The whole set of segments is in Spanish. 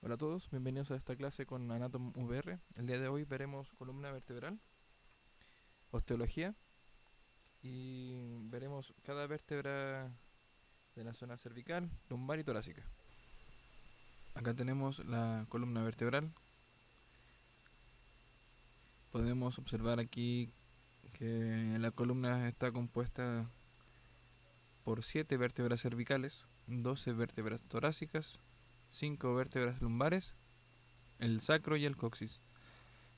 Hola a todos, bienvenidos a esta clase con Anatom VR. El día de hoy veremos columna vertebral, osteología y veremos cada vértebra de la zona cervical, lumbar y torácica. Acá tenemos la columna vertebral. Podemos observar aquí que la columna está compuesta por 7 vértebras cervicales, 12 vértebras torácicas, 5 vértebras lumbares, el sacro y el coxis.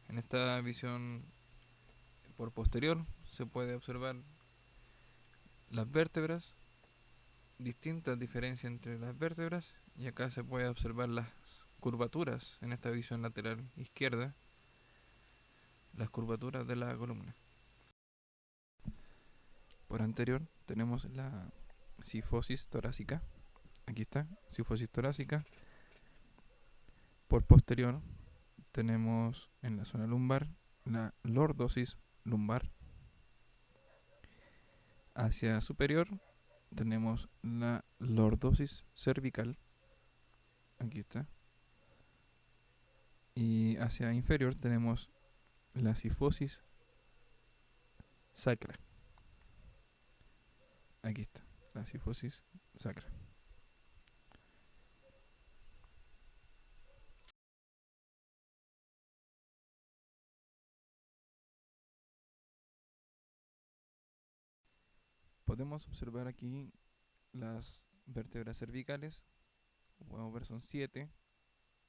En esta visión por posterior se puede observar las vértebras, distintas diferencias entre las vértebras, y acá se puede observar las curvaturas en esta visión lateral izquierda, las curvaturas de la columna. Por anterior tenemos la cifosis torácica, aquí está, cifosis torácica. Por posterior tenemos en la zona lumbar la lordosis lumbar. Hacia superior tenemos la lordosis cervical, aquí está. Y hacia inferior tenemos la cifosis sacra. Aquí está, la cifosis sacra. Podemos observar aquí las vértebras cervicales. Podemos ver son 7.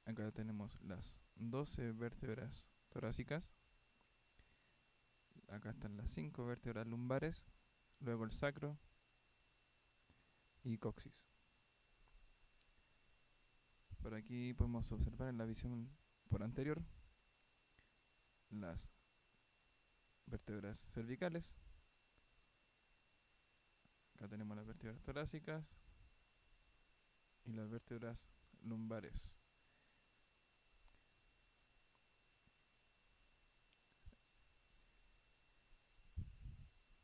Acá tenemos las 12 vértebras torácicas. Acá están las 5 vértebras lumbares. Luego el sacro y coxis. Por aquí podemos observar en la visión por anterior las vértebras cervicales. Acá tenemos las vértebras torácicas y las vértebras lumbares.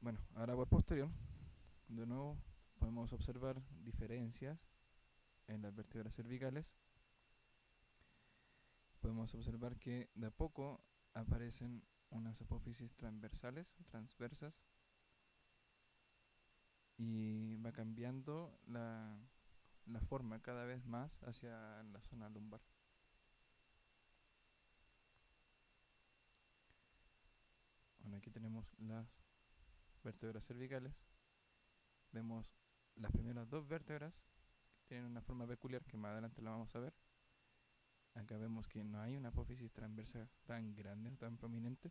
Bueno, ahora por posterior, de nuevo podemos observar diferencias en las vértebras cervicales. Podemos observar que de a poco aparecen unas apófisis transversas, y va cambiando la forma cada vez más hacia la zona lumbar. Bueno, aquí tenemos las vértebras cervicales. Vemos las primeras dos vértebras que tienen una forma peculiar que más adelante la vamos a ver. Acá vemos que no hay una apófisis transversa tan grande o tan prominente.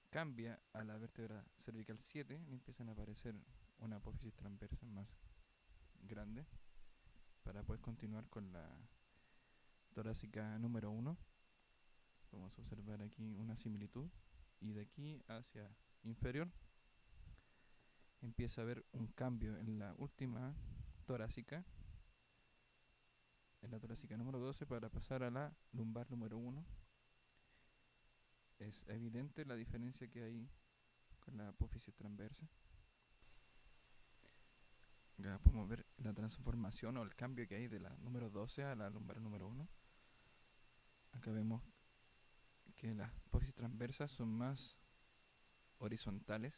Cambia a la vértebra cervical 7 y empiezan a aparecer una apófisis transversa más grande para poder continuar con la torácica número 1. Vamos a observar aquí una similitud, y de aquí hacia inferior empieza a haber un cambio en la última torácica, en la torácica número 12, para pasar a la lumbar número 1. Es evidente la diferencia que hay con la apófisis transversa. Acá podemos ver la transformación o el cambio que hay de la número 12 a la lumbar número 1. Acá vemos que las apófisis transversas son más horizontales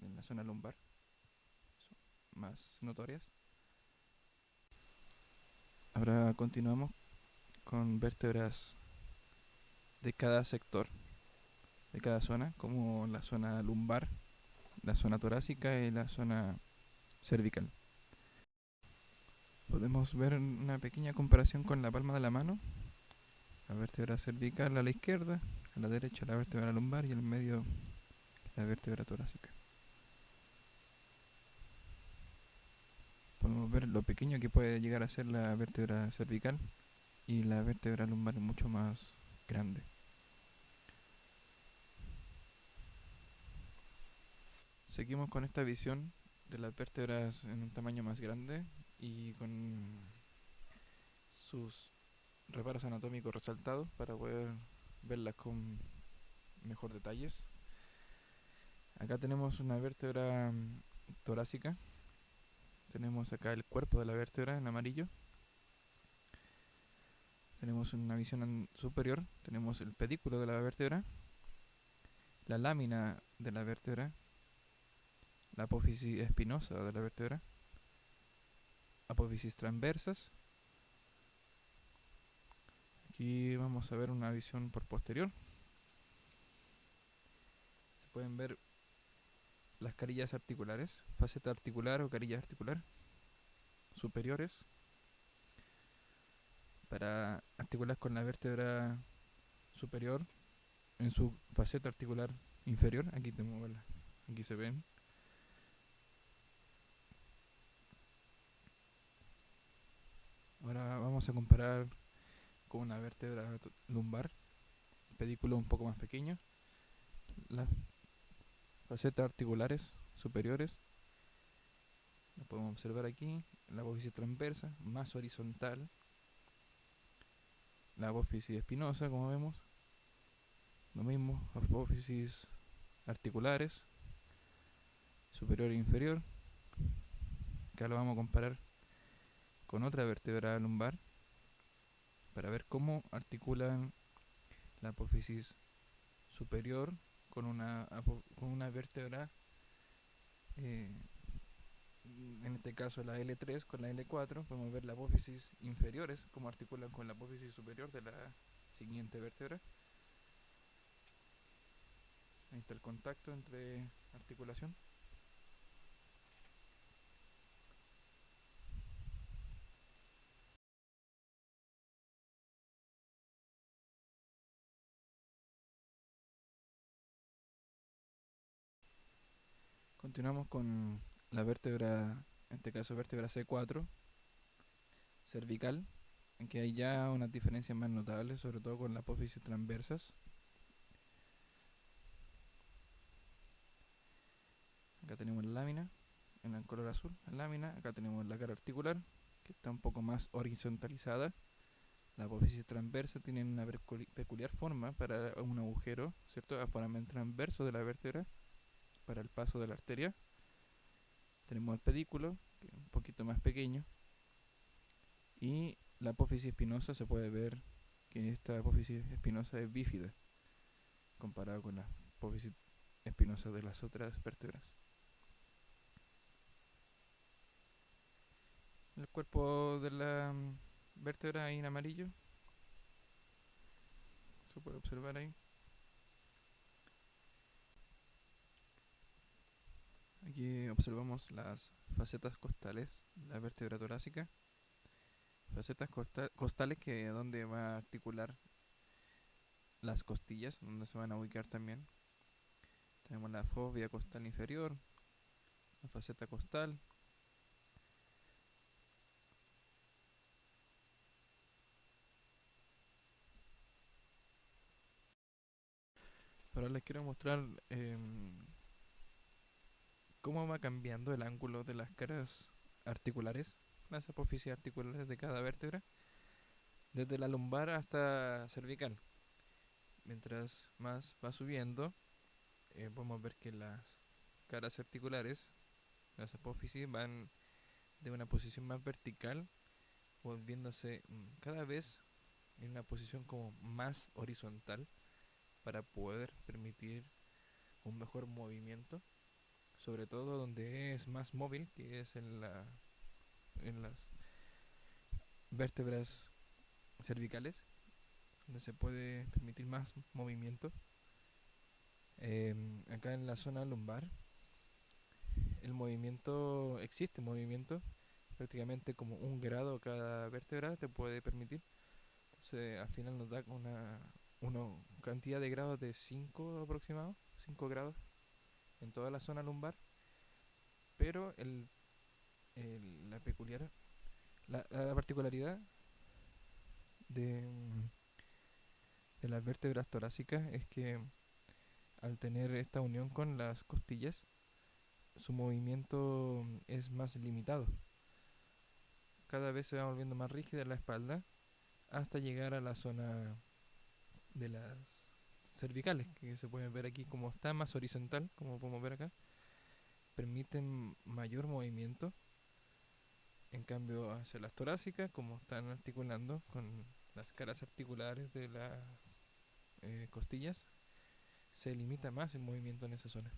en la zona lumbar, son más notorias. Ahora continuamos con vértebras de cada sector, de cada zona, como la zona lumbar, la zona torácica y la zona cervical. Podemos ver una pequeña comparación con la palma de la mano. La vértebra cervical a la izquierda, a la derecha la vértebra lumbar y en el medio la vértebra torácica. Podemos ver lo pequeño que puede llegar a ser la vértebra cervical, y la vértebra lumbar es mucho más grande. Seguimos con esta visión de las vértebras en un tamaño más grande y con sus reparos anatómicos resaltados para poder verlas con mejor detalles. Acá tenemos una vértebra torácica. Tenemos acá el cuerpo de la vértebra en amarillo. Tenemos una visión superior, tenemos el pedículo de la vértebra, la lámina de la vértebra, la apófisis espinosa de la vértebra, apófisis transversas. Aquí vamos a ver una visión por posterior. Se pueden ver las carillas articulares, faceta articular o carilla articular superiores para articular con la vértebra superior en su faceta articular inferior. Aquí se ven. Ahora vamos a comparar con una vértebra lumbar, pedículo un poco más pequeño, las facetas articulares superiores. Lo podemos observar aquí, la apófisis transversa, más horizontal, la apófisis espinosa, como vemos, lo mismo, apófisis articulares, superior e inferior. Acá lo vamos a comparar con otra vértebra lumbar para ver cómo articulan la apófisis superior con una vértebra, eh, en este caso la L3 con la L4. Podemos ver la apófisis inferiores, cómo articulan con la apófisis superior de la siguiente vértebra. Ahí está el contacto entre articulación. Continuamos con la vértebra, en este caso vértebra C4, cervical, en que hay ya unas diferencias más notables, sobre todo con la apófisis transversas. Acá tenemos la lámina, en el color azul, la lámina. Acá tenemos la cara articular, que está un poco más horizontalizada. La apófisis transversa tiene una peculiar forma para un agujero, ¿cierto? Aforamiento transverso de la vértebra para el paso de la arteria. Tenemos el pedículo, que es un poquito más pequeño. Y la apófisis espinosa, se puede ver que esta apófisis espinosa es bífida comparado con la apófisis espinosa de las otras vértebras. El cuerpo de la vértebra ahí en amarillo, se puede observar ahí. Aquí observamos las facetas costales de la vértebra torácica. Facetas costales, que donde va a articular las costillas, donde se van a ubicar también. Tenemos la fobia costal inferior, la faceta costal. Ahora les quiero mostrar cómo va cambiando el ángulo de las caras articulares, las apófisis articulares de cada vértebra, desde la lumbar hasta cervical. Mientras más va subiendo, podemos ver que las caras articulares, las apófisis, van de una posición más vertical, volviéndose cada vez en una posición como más horizontal para poder permitir un mejor movimiento, sobre todo donde es más móvil, que es en las vértebras cervicales, donde se puede permitir más movimiento. Acá en la zona lumbar, existe movimiento, prácticamente como 1 grado cada vértebra te puede permitir. Entonces al final nos da una cantidad de grados de 5 aproximado, 5 grados en toda la zona lumbar. Pero la peculiar, la particularidad de, de las vértebras torácicas es que al tener esta unión con las costillas, su movimiento es más limitado. Cada vez se va volviendo más rígida la espalda hasta llegar a la zona de las cervicales, que se pueden ver aquí como está más horizontal, como podemos ver acá, permiten mayor movimiento. En cambio, hacia las torácicas, como están articulando con las caras articulares de las costillas, se limita más el movimiento en esa zona.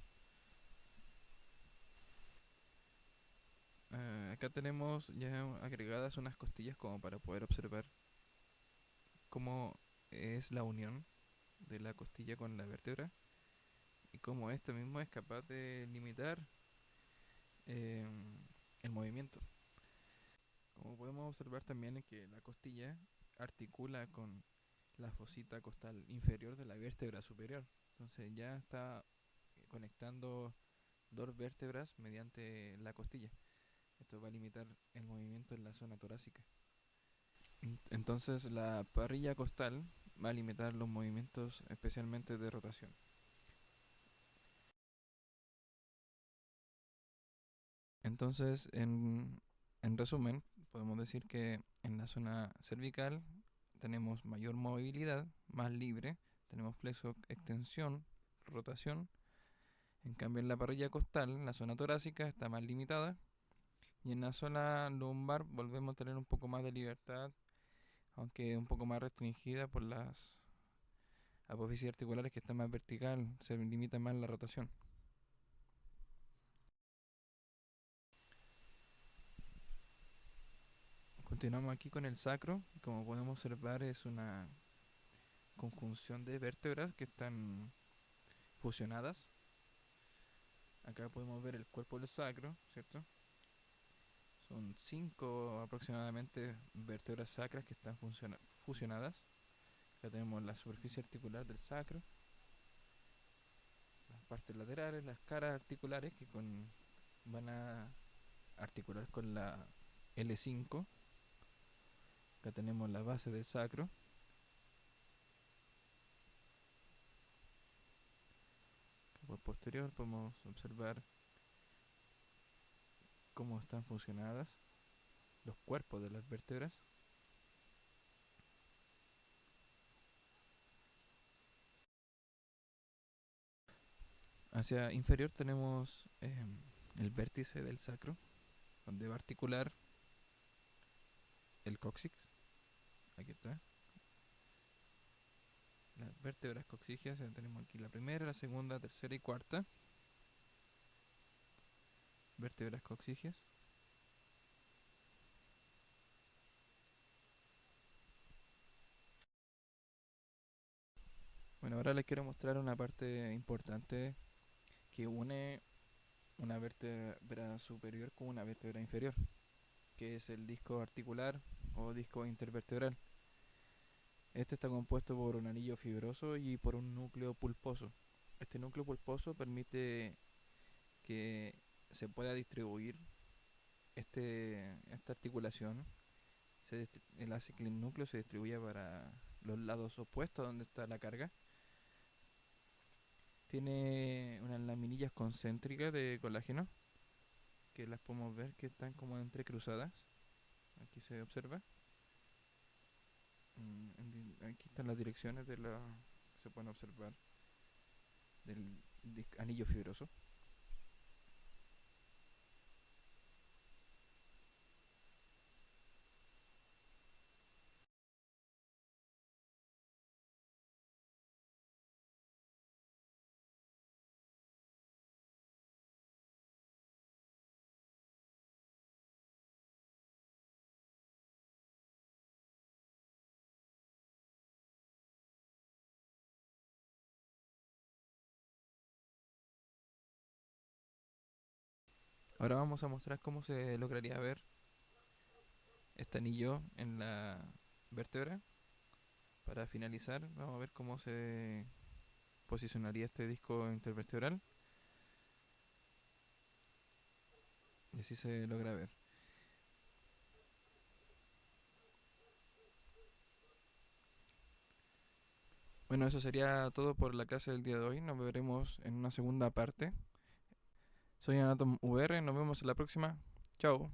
Acá tenemos ya agregadas unas costillas como para poder observar cómo es la unión de la costilla con la vértebra y cómo esto mismo es capaz de limitar eh, el movimiento. Como podemos observar también es que la costilla articula con la fosita costal inferior de la vértebra superior. Entonces ya está conectando dos vértebras mediante la costilla. Esto va a limitar el movimiento en la zona torácica. Entonces la parrilla costal va a limitar los movimientos especialmente de rotación. Entonces, en resumen, podemos decir que en la zona cervical tenemos mayor movilidad, más libre, tenemos flexo, extensión, rotación. En cambio, en la parrilla costal, la zona torácica está más limitada. Y en la zona lumbar volvemos a tener un poco más de libertad, aunque un poco más restringida por las apófisis articulares que está más vertical, se limita más la rotación. Continuamos aquí con el sacro. Como podemos observar es una conjunción de vértebras que están fusionadas. Acá podemos ver el cuerpo del sacro, ¿cierto? Son 5 aproximadamente vértebras sacras que están fusionadas. Acá tenemos la superficie articular del sacro, las partes laterales, las caras articulares que van a articular con la L5. Acá tenemos la base del sacro. Por posterior podemos observar cómo están fusionadas los cuerpos de las vértebras. Hacia inferior tenemos el vértice del sacro, donde va a articular el cóccix. Aquí está. Las vértebras coxígeas, tenemos aquí la primera, la segunda, tercera y cuarta. Vértebras coxígeas. Bueno, ahora les quiero mostrar una parte importante que une una vértebra superior con una vértebra inferior, que es el disco articular o disco intervertebral. Este está compuesto por un anillo fibroso y por un núcleo pulposo. Este núcleo pulposo permite que se pueda distribuir esta articulación. Él hace que el núcleo se distribuya para los lados opuestos donde está la carga. Tiene unas laminillas concéntricas de colágeno que las podemos ver que están como entrecruzadas. Aquí se observa. Aquí están las direcciones de la que se pueden observar del anillo fibroso. Ahora vamos a mostrar cómo se lograría ver este anillo en la vértebra. Para finalizar, vamos a ver cómo se posicionaría este disco intervertebral. Y así se logra ver. Bueno, eso sería todo por la clase del día de hoy. Nos veremos en una segunda parte. Soy Anatom VR, nos vemos en la próxima. Chao.